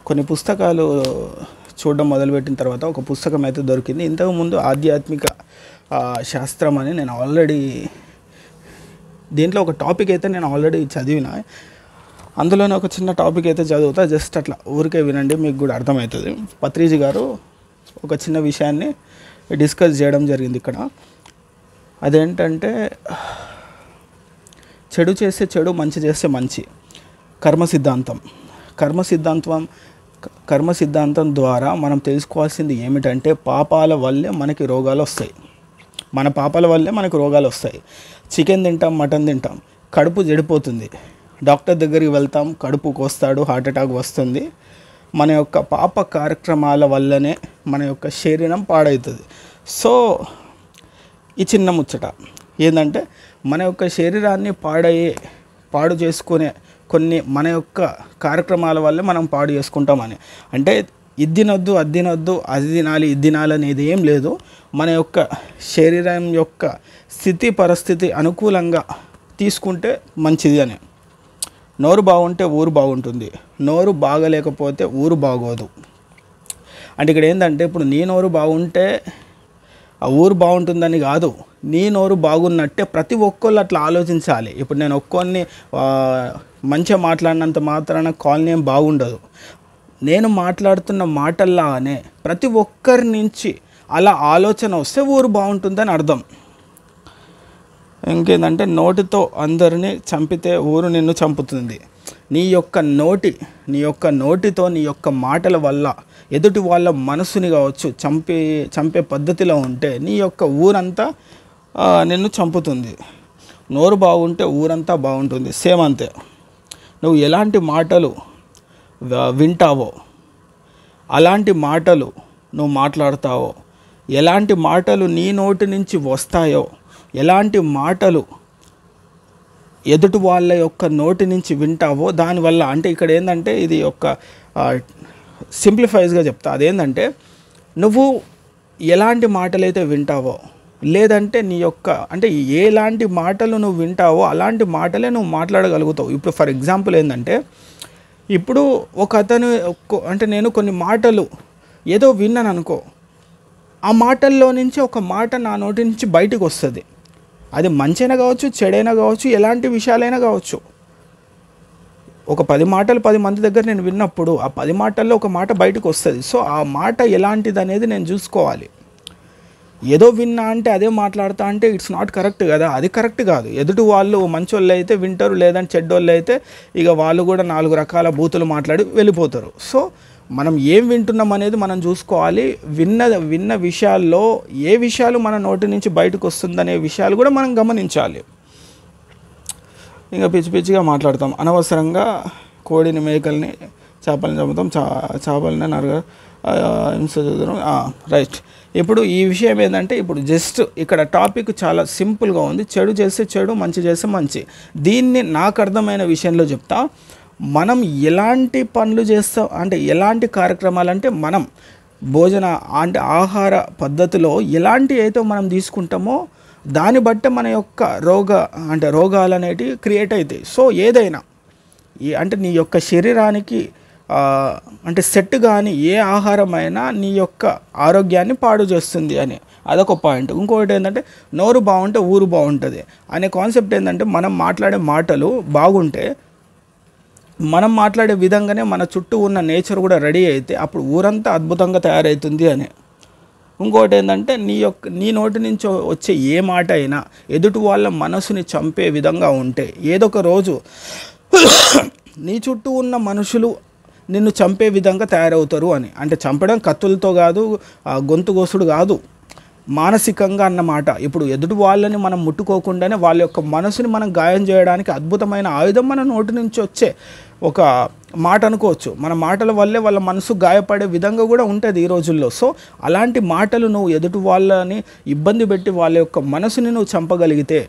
కొన్ని పుస్తకాలు చూడడం మొదలుపెట్టిన తర్వాత ఒక పుస్తకం అయితే దొరికింది. ఇంతకుముందు ఆధ్యాత్మిక శాస్త్రం అని నేను ఆల్రెడీ దీంట్లో ఒక టాపిక్ అయితే నేను ఆల్రెడీ చదివిన. అందులోనే ఒక చిన్న టాపిక్ అయితే చదువుతా, జస్ట్ అట్లా ఊరికే వినండి, మీకు కూడా అర్థమవుతుంది. పత్రిజీ గారు ఒక చిన్న విషయాన్ని డిస్కస్ చేయడం జరిగింది ఇక్కడ. అదేంటంటే చెడు చేస్తే చెడు, మంచి చేస్తే మంచి. కర్మ సిద్ధాంతం ద్వారా మనం తెలుసుకోవాల్సింది ఏమిటంటే పాపాల వల్లే మనకి రోగాలు వస్తాయి. మన పాపాల వల్లే మనకు రోగాలు వస్తాయి. చికెన్ తింటాం, మటన్ తింటాం, కడుపు చెడిపోతుంది. డాక్టర్ దగ్గరికి వెళ్తాం, కడుపు కోస్తాడు, హార్ట్ అటాక్ వస్తుంది. మన యొక్క పాప కార్యక్రమాల వల్లనే మన యొక్క శరీరం పాడవుతుంది. సో ఈ చిన్న ముచ్చట ఏంటంటే మన యొక్క శరీరాన్ని పాడు చేసుకునే కొన్ని మన యొక్క కార్యక్రమాల వల్లే మనం పాడు చేసుకుంటామని. అంటే ఇది తినొద్దు, అది తినొద్దు, అది తినాలి, ఇది తినాలి అనేది ఏం లేదు. మన యొక్క శరీరం యొక్క స్థితి పరిస్థితి అనుకూలంగా తీసుకుంటే మంచిది అని. నోరు బాగుంటే ఊరు బాగుంటుంది, నోరు బాగలేకపోతే ఊరు బాగోదు. అంటే ఇక్కడ ఏంటంటే ఇప్పుడు నీ నోరు బాగుంటే ఆ ఊరు బాగుంటుందని కాదు, నీ నోరు బాగున్నట్టే ప్రతి ఒక్కళ్ళు అట్లా ఆలోచించాలి. ఇప్పుడు నేను ఒక్కొన్ని మంచిగా మాట్లాడినంత మాత్రాన కాలనీ ఏం బాగుండదు. నేను మాట్లాడుతున్న మాటల్లానే ప్రతి ఒక్కరి నుంచి అలా ఆలోచన వస్తే ఊరు బాగుంటుందని అర్థం. ఇంకేంటంటే నోటితో అందరినీ చంపితే ఊరు నిన్ను చంపుతుంది. నీ యొక్క నోటితో నీ యొక్క మాటల వల్ల ఎదుటి వాళ్ళ మనసుని కావచ్చు చంపే పద్ధతిలో ఉంటే నీ యొక్క ఊరంతా నిన్ను చంపుతుంది. నోరు బాగుంటే ఊరంతా బాగుంటుంది. సేమ్ అంతే. నువ్వు ఎలాంటి మాటలు వింటావో, అలాంటి మాటలు నువ్వు మాట్లాడతావో, ఎలాంటి మాటలు నీ నోటి నుంచి వస్తాయో, ఎలాంటి మాటలు ఎదుటి వాళ్ళ యొక్క నోటి నుంచి వింటావో దానివల్ల, అంటే ఇక్కడ ఏంటంటే ఇది ఒక సింప్లిఫైజ్గా చెప్తా. అదేంటంటే నువ్వు ఎలాంటి మాటలైతే వింటావో, లేదంటే నీ యొక్క అంటే ఎలాంటి మాటలు నువ్వు వింటావో అలాంటి మాటలే నువ్వు మాట్లాడగలుగుతావు. ఇప్పుడు ఫర్ ఎగ్జాంపుల్ ఏంటంటే ఇప్పుడు ఒక అతను అంటే నేను కొన్ని మాటలు ఏదో విన్నాను అనుకో, ఆ మాటల్లో నుంచి ఒక మాట నా నోటి నుంచి బయటకు వస్తుంది. అది మంచైనా కావచ్చు, చెడైనా కావచ్చు, ఎలాంటి విషయాలైనా కావచ్చు. ఒక 10 మాటలు 10 మంది దగ్గర నేను విన్నప్పుడు ఆ 10 మాటల్లో ఒక మాట బయటకు వస్తుంది. సో ఆ మాట ఎలాంటిది అనేది నేను చూసుకోవాలి. ఏదో విన్నా అంటే అదే మాట్లాడతా అంటే ఇట్స్ నాట్ కరెక్ట్ కదా, అది కరెక్ట్ కాదు. ఎదుటి వాళ్ళు మంచోళ్ళు అయితే వింటారు, లేదంటే చెడ్డోళ్ళు అయితే ఇక వాళ్ళు కూడా 4 రకాల బూతులు మాట్లాడి వెళ్ళిపోతారు. సో మనం ఏం వింటున్నాం అనేది మనం చూసుకోవాలి. విన్న విషయాల్లో ఏ విషయాలు మన నోటి నుంచి బయటకు వస్తుందనే విషయాలు కూడా మనం గమనించాలి. ఇంకా పిచ్చిగా మాట్లాడతాం, అనవసరంగా కోడిని, మేకల్ని, చేపలని చంపుతాం, చేపలని హింస చదువుతాం. రైట్. ఇప్పుడు ఈ విషయం ఏంటంటే ఇప్పుడు జస్ట్ ఇక్కడ టాపిక్ చాలా సింపుల్గా ఉంది. చెడు చేస్తే చెడు, మంచి చేస్తే మంచి. దీన్ని నాకు అర్థమైన విషయంలో చెప్తా. మనం ఎలాంటి పనులు చేస్తాం అంటే ఎలాంటి కార్యక్రమాలు అంటే మనం భోజన అంటే ఆహార పద్ధతిలో ఎలాంటి అయితే మనం తీసుకుంటామో దాన్ని బట్టే మన యొక్క రోగాలు అనేటివి క్రియేట్ అవుతాయి. సో ఏదైనా అంటే నీ యొక్క శరీరానికి అంటే సెట్ కానీ ఏ ఆహారమైనా నీ యొక్క ఆరోగ్యాన్ని పాడు చేస్తుంది అని అదొక పాయింట్. ఇంకొకటి ఏంటంటే నోరు బాగుంటే ఊరు బాగుంటుంది అనే కాన్సెప్ట్ ఏంటంటే మనం మాట్లాడే మాటలు బాగుంటే మనం మాట్లాడే విధంగానే మన చుట్టూ ఉన్న నేచర్ కూడా రెడీ అయితే అప్పుడు ఊరంతా అద్భుతంగా తయారవుతుంది అని. ఇంకోటి ఏంటంటే నీ నోటి నుంచి వచ్చే ఏ మాట అయినా ఎదుటి వాళ్ళ మనసుని చంపే విధంగా ఉంటే ఏదో ఒక రోజు నీ చుట్టూ ఉన్న మనుషులు నిన్ను చంపే విధంగా తయారవుతారు అని. అంటే చంపడం కత్తులతో కాదు, గొంతు కోసుడు కాదు, మానసికంగా అన్నమాట. ఇప్పుడు ఎదుటి వాళ్ళని మనం ముట్టుకోకుండానే వాళ్ళ యొక్క మనసుని మనం గాయం చేయడానికి అద్భుతమైన ఆయుధం మన నోటి నుంచి వచ్చే ఒక మాట అనుకోవచ్చు. మన మాటల వల్లే వాళ్ళ మనసు గాయపడే విధంగా కూడా ఉంటుంది ఈ రోజుల్లో. సో అలాంటి మాటలు నువ్వు ఎదుటి వాళ్ళని ఇబ్బంది పెట్టి వాళ్ళ యొక్క మనసుని నువ్వు చంపగలిగితే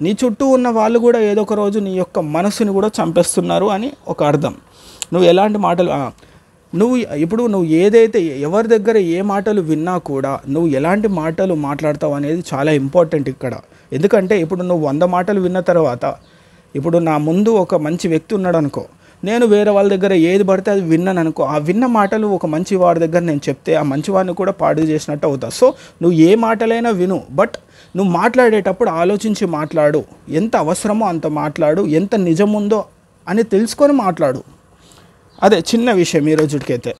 నీ చుట్టూ ఉన్న వాళ్ళు కూడా ఏదో ఒక రోజు నీ యొక్క మనసుని కూడా చంపేస్తున్నారు అని ఒక అర్థం. నువ్వు ఎలాంటి మాటలు నువ్వు ఏదైతే ఎవరి దగ్గర ఏ మాటలు విన్నా కూడా నువ్వు ఎలాంటి మాటలు మాట్లాడతావు అనేది చాలా ఇంపార్టెంట్ ఇక్కడ. ఎందుకంటే ఇప్పుడు నువ్వు 100 మాటలు విన్న తర్వాత ఇప్పుడు నా ముందు ఒక మంచి వ్యక్తి ఉన్నాడు అనుకో, నేను వేరే వాళ్ళ దగ్గర ఏది పడితే అది విన్నాను అనుకో, ఆ విన్న మాటలు ఒక మంచి వాడి దగ్గర నేను చెప్తే ఆ మంచివాడిని కూడా పాడు చేసినట్టు అవుతా. సో నువ్వు ఏ మాటలైనా విను, బట్ నువ్వు మాట్లాడేటప్పుడు ఆలోచించి మాట్లాడు. ఎంత అవసరమో అంత మాట్లాడు, ఎంత నిజం ఉందో అని తెలుసుకొని మాట్లాడు. అదే చిన్న విషయం ఈ రోజుకైతే.